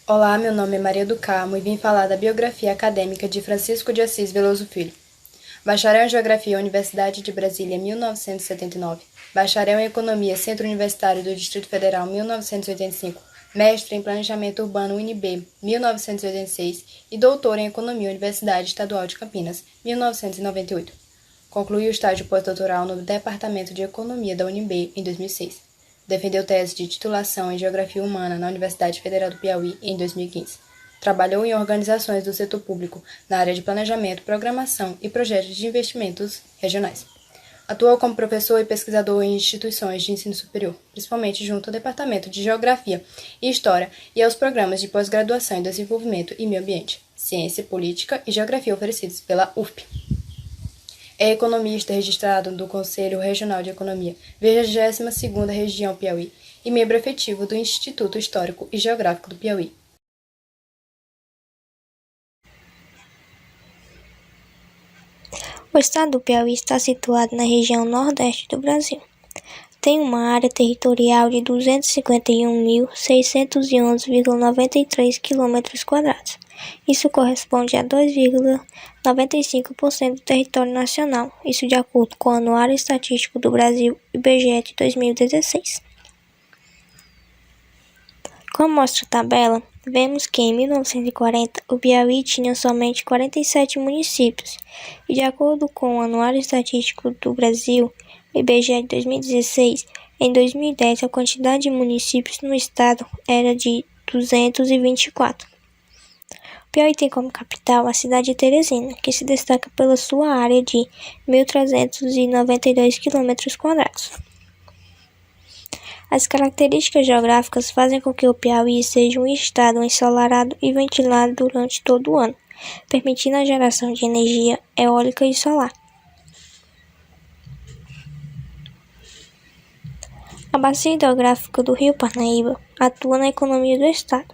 Olá, meu nome é Maria do Carmo e vim falar da biografia acadêmica de Francisco de Assis Veloso Filho. Bacharel em Geografia, Universidade de Brasília, 1979. Bacharel em Economia, Centro Universitário do Distrito Federal, 1985. Mestre em Planejamento Urbano, UNB, 1986. E doutor em Economia, Universidade Estadual de Campinas, 1998. Concluiu o estágio pós-doutoral no Departamento de Economia da UNB em 2006. Defendeu tese de titulação em Geografia Humana na Universidade Federal do Piauí em 2015. Trabalhou em organizações do setor público na área de planejamento, programação e projetos de investimentos regionais. Atuou como professor e pesquisador em instituições de ensino superior, principalmente junto ao Departamento de Geografia e História e aos programas de pós-graduação em Desenvolvimento e Meio Ambiente, Ciência Política e Geografia oferecidos pela UFP. É economista registrado do Conselho Regional de Economia, 22ª Região Piauí, e membro efetivo do Instituto Histórico e Geográfico do Piauí. O estado do Piauí está situado na região nordeste do Brasil. Tem uma área territorial de 251.611,93 km². Isso corresponde a 2,95% do território nacional, isso de acordo com o Anuário Estatístico do Brasil, IBGE de 2016. Como mostra a tabela, vemos que em 1940 o Piauí tinha somente 47 municípios, e de acordo com o Anuário Estatístico do Brasil, IBGE de 2016, em 2010 a quantidade de municípios no estado era de 224. O Piauí tem como capital a cidade de Teresina, que se destaca pela sua área de 1.392 km². As características geográficas fazem com que o Piauí seja um estado ensolarado e ventilado durante todo o ano, permitindo a geração de energia eólica e solar. A bacia hidrográfica do Rio Parnaíba atua na economia do estado,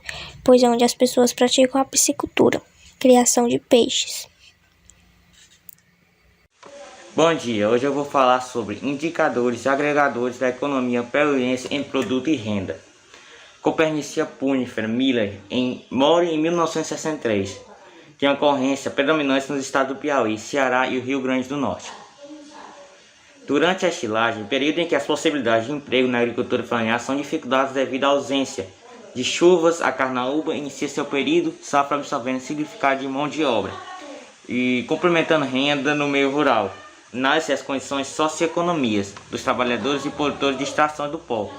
pois é onde as pessoas praticam a piscicultura, criação de peixes. Bom dia, hoje eu vou falar sobre indicadores e agregadores da economia piauiense em produto e renda. Copernicia Punifer Miller morre em 1963. Tem ocorrência predominante nos estados do Piauí, Ceará e o Rio Grande do Norte. Durante a estiagem, período em que as possibilidades de emprego na agricultura familiar são dificultadas devido à ausência de chuvas, a carnaúba inicia seu período safra absorvendo significado de mão de obra e complementando renda no meio rural. Nascem as condições socioeconômicas dos trabalhadores e produtores de extração do pó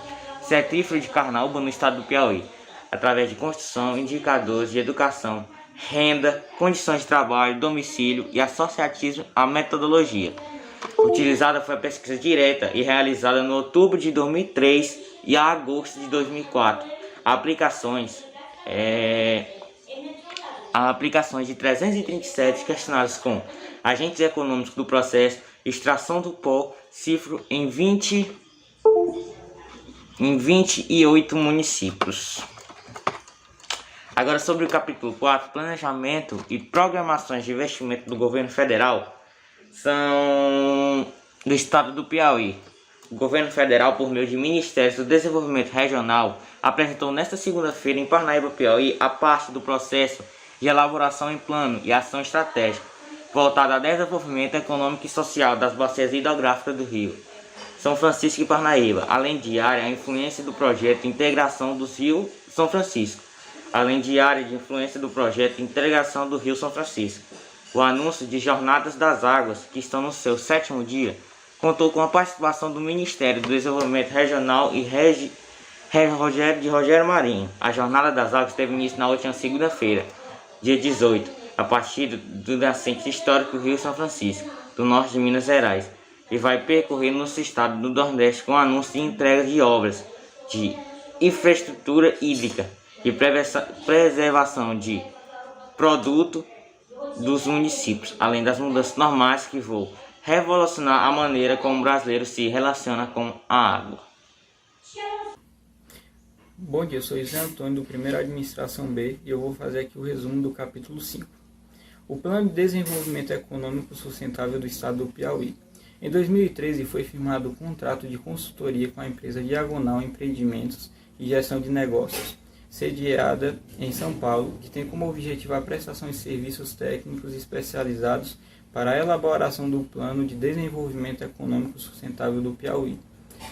sertífero de carnaúba no estado do Piauí, através de construção, indicadores de educação, renda, condições de trabalho, domicílio e associatismo à metodologia. Utilizada foi a pesquisa direta e realizada no outubro de 2003 e a agosto de 2004. Aplicações de 337 questionários com agentes econômicos do processo, extração do pó, cifro em 28 municípios. Agora sobre o capítulo 4, planejamento e programações de investimento do governo federal, são do estado do Piauí. O governo federal, por meio de Ministério do Desenvolvimento Regional, apresentou nesta segunda-feira em Parnaíba, Piauí, a parte do processo de elaboração em plano e ação estratégica, voltada ao desenvolvimento econômico e social das bacias hidrográficas do Rio São Francisco e Parnaíba, além de área a influência do projeto de integração dos rios São Francisco, São Francisco. O anúncio de Jornadas das Águas, que estão no seu 7º dia, contou com a participação do Ministério do Desenvolvimento Regional e Rogério Marinho. A Jornada das Águas teve início na última segunda-feira, dia 18, a partir do nascente histórico Rio São Francisco, do norte de Minas Gerais, e vai percorrer nosso estado do Nordeste com anúncio de entrega de obras de infraestrutura hídrica e preservação de produto dos municípios, além das mudanças normais que vão revolucionar a maneira como o brasileiro se relaciona com a água. Bom dia, eu sou José Antônio do primeiro Administração B e eu vou fazer aqui o resumo do capítulo 5. O Plano de Desenvolvimento Econômico Sustentável do Estado do Piauí. Em 2013 foi firmado o contrato de consultoria com a empresa Diagonal Empreendimentos e Gestão de Negócios sediada em São Paulo, que tem como objetivo a prestação de serviços técnicos especializados para a elaboração do Plano de Desenvolvimento Econômico Sustentável do Piauí.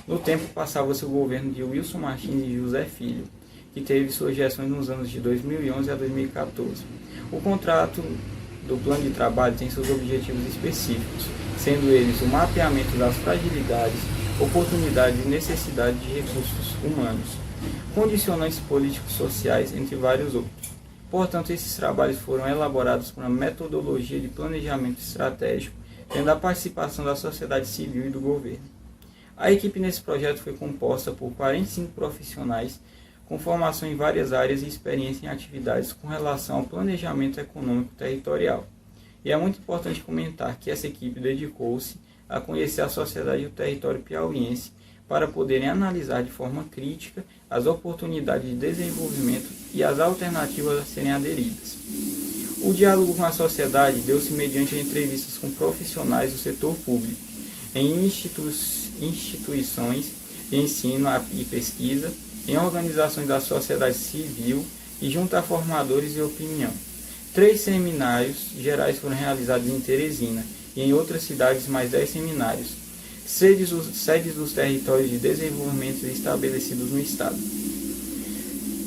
No tempo passava-se o governo de Wilson Martins e José Filho, que teve suas gestões nos anos de 2011 a 2014. O contrato do plano de trabalho tem seus objetivos específicos, sendo eles o mapeamento das fragilidades, oportunidades e necessidades de recursos humanos, condicionantes políticos sociais, entre vários outros. Portanto, esses trabalhos foram elaborados por uma metodologia de planejamento estratégico, tendo a participação da sociedade civil e do governo. A equipe nesse projeto foi composta por 45 profissionais com formação em várias áreas e experiência em atividades com relação ao planejamento econômico territorial. E é muito importante comentar que essa equipe dedicou-se a conhecer a sociedade e o território piauiense para poderem analisar de forma crítica as oportunidades de desenvolvimento e as alternativas a serem aderidas. O diálogo com a sociedade deu-se mediante entrevistas com profissionais do setor público, em instituições de ensino e pesquisa, em organizações da sociedade civil e junto a formadores de opinião. 3 seminários gerais foram realizados em Teresina e em outras cidades mais 10 seminários, sedes dos territórios de desenvolvimento estabelecidos no Estado.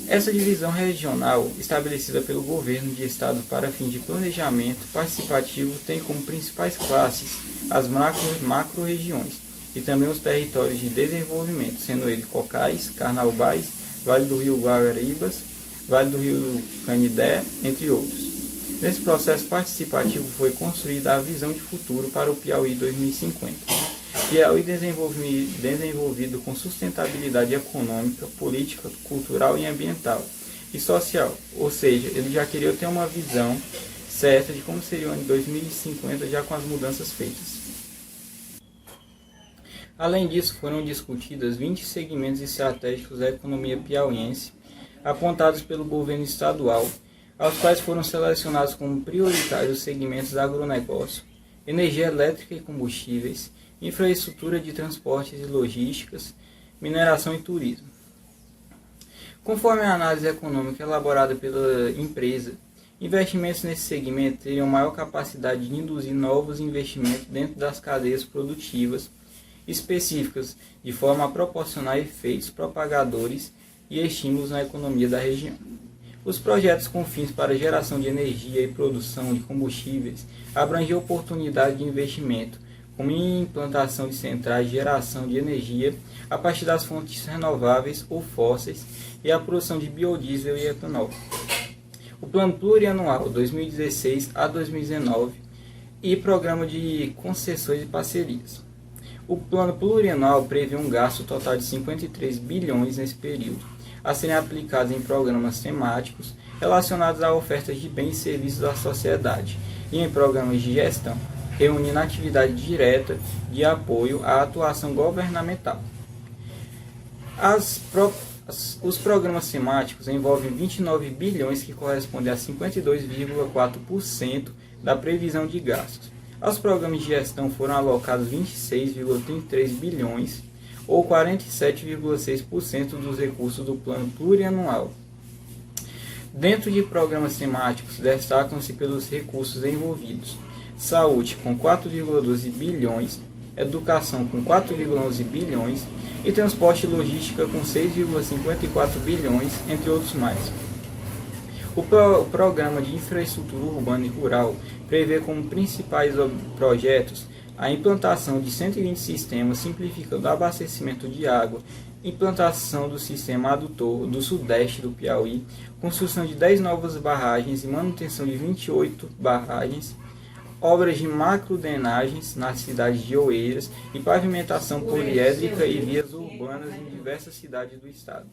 Essa divisão regional, estabelecida pelo governo de Estado para fins de planejamento participativo, tem como principais classes as macro-regiões e também os territórios de desenvolvimento, sendo eles Cocais, Carnaubais, Vale do Rio Guararibas, Vale do Rio Canidé, entre outros. Nesse processo participativo foi construída a visão de futuro para o Piauí 2050. Piauí desenvolvido com sustentabilidade econômica, política, cultural e ambiental e social, ou seja, ele já queria ter uma visão certa de como seria o ano de 2050 já com as mudanças feitas. Além disso, foram discutidas 20 segmentos estratégicos da economia piauiense, apontados pelo governo estadual, aos quais foram selecionados como prioritários os segmentos agronegócio, energia elétrica e combustíveis, infraestrutura de transportes e logísticas, mineração e turismo. Conforme a análise econômica elaborada pela empresa, investimentos nesse segmento teriam maior capacidade de induzir novos investimentos dentro das cadeias produtivas específicas, de forma a proporcionar efeitos propagadores e estímulos na economia da região. Os projetos com fins para geração de energia e produção de combustíveis abrangem oportunidades de investimento, como implantação de centrais de geração de energia a partir das fontes renováveis ou fósseis e a produção de biodiesel e etanol. O Plano Plurianual 2016 a 2019 e Programa de Concessões e Parcerias. O Plano Plurianual prevê um gasto total de 53 bilhões nesse período, a serem aplicados em programas temáticos relacionados a ofertas de bens e serviços à sociedade e em programas de gestão, reunindo atividade direta de apoio à atuação governamental. Os programas temáticos envolvem 29 bilhões, que correspondem a 52,4% da previsão de gastos. Aos programas de gestão foram alocados 26,33 bilhões, ou 47,6% dos recursos do Plano Plurianual. Dentro de programas temáticos, destacam-se pelos recursos envolvidos: saúde com 4,12 bilhões, educação com 4,11 bilhões e transporte e logística com 6,54 bilhões, entre outros mais. O Programa de Infraestrutura Urbana e Rural prevê como principais projetos a implantação de 120 sistemas simplificando o abastecimento de água, implantação do sistema adutor do sudeste do Piauí, construção de 10 novas barragens e manutenção de 28 barragens, obras de macrodrenagens nas cidades de Oeiras e pavimentação poliédrica e vias urbanas em diversas cidades do estado.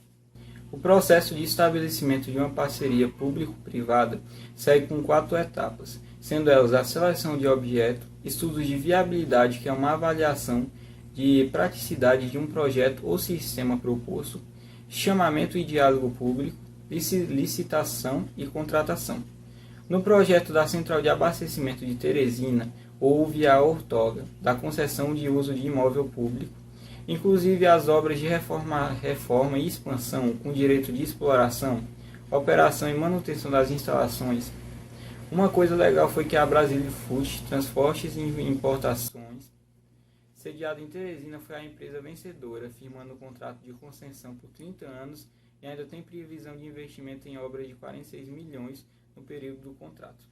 O processo de estabelecimento de uma parceria público-privada segue com 4 etapas, sendo elas a seleção de objeto, estudos de viabilidade, que é uma avaliação de praticidade de um projeto ou sistema proposto, chamamento e diálogo público, licitação e contratação. No projeto da Central de Abastecimento de Teresina, houve a outorga da concessão de uso de imóvel público inclusive as obras de reforma e expansão com direito de exploração, operação e manutenção das instalações. Uma coisa legal foi que a Brasília Food Transportes e Importações, sediada em Teresina, foi a empresa vencedora, firmando um contrato de concessão por 30 anos e ainda tem previsão de investimento em obras de 46 milhões no período do contrato.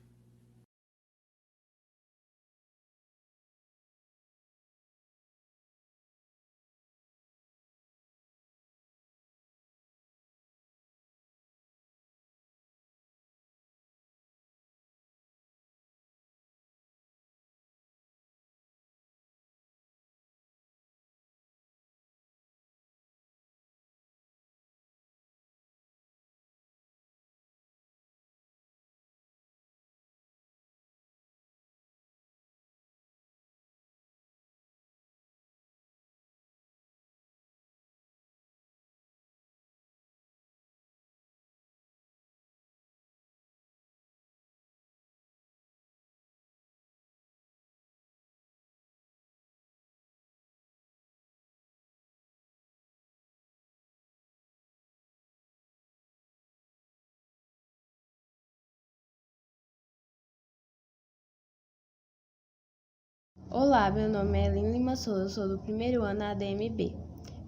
Olá, meu nome é Eline Lima Souza, sou do primeiro ano ADMB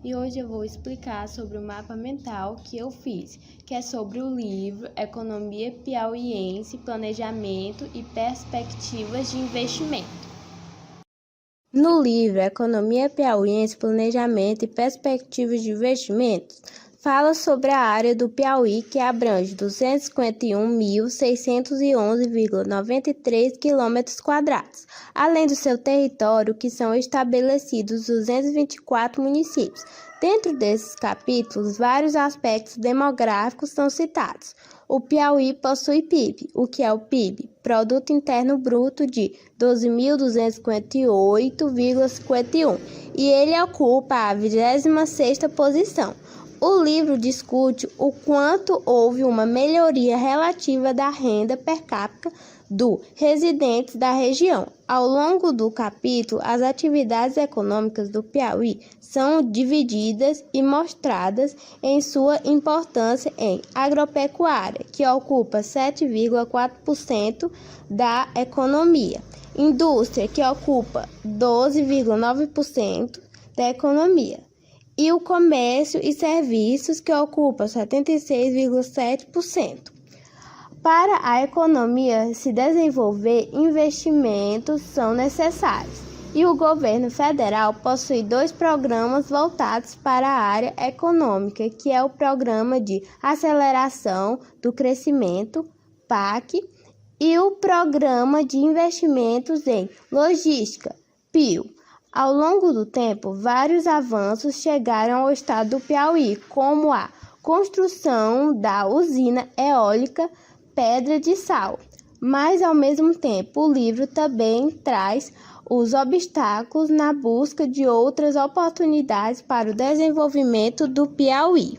e hoje eu vou explicar sobre o mapa mental que eu fiz, que é sobre o livro Economia Piauiense, Planejamento e Perspectivas de Investimento. No livro Economia Piauiense, Planejamento e Perspectivas de Investimentos, fala sobre a área do Piauí, que abrange 251.611,93 km², além do seu território, que são estabelecidos 224 municípios. Dentro desses capítulos, vários aspectos demográficos são citados. O Piauí possui PIB. O que é o PIB? Produto Interno Bruto de 12.258,51, e ele ocupa a 26ª posição. O livro discute o quanto houve uma melhoria relativa da renda per capita dos residentes da região. Ao longo do capítulo, as atividades econômicas do Piauí são divididas e mostradas em sua importância em agropecuária, que ocupa 7,4% da economia, indústria, que ocupa 12,9% da economia, e o comércio e serviços, que ocupa 76,7%. Para a economia se desenvolver, investimentos são necessários, e o governo federal possui 2 programas voltados para a área econômica, que é o Programa de Aceleração do Crescimento, PAC, e o Programa de Investimentos em Logística, PIO. Ao longo do tempo, vários avanços chegaram ao estado do Piauí, como a construção da usina eólica Pedra de Sal. Mas, ao mesmo tempo, o livro também traz os obstáculos na busca de outras oportunidades para o desenvolvimento do Piauí.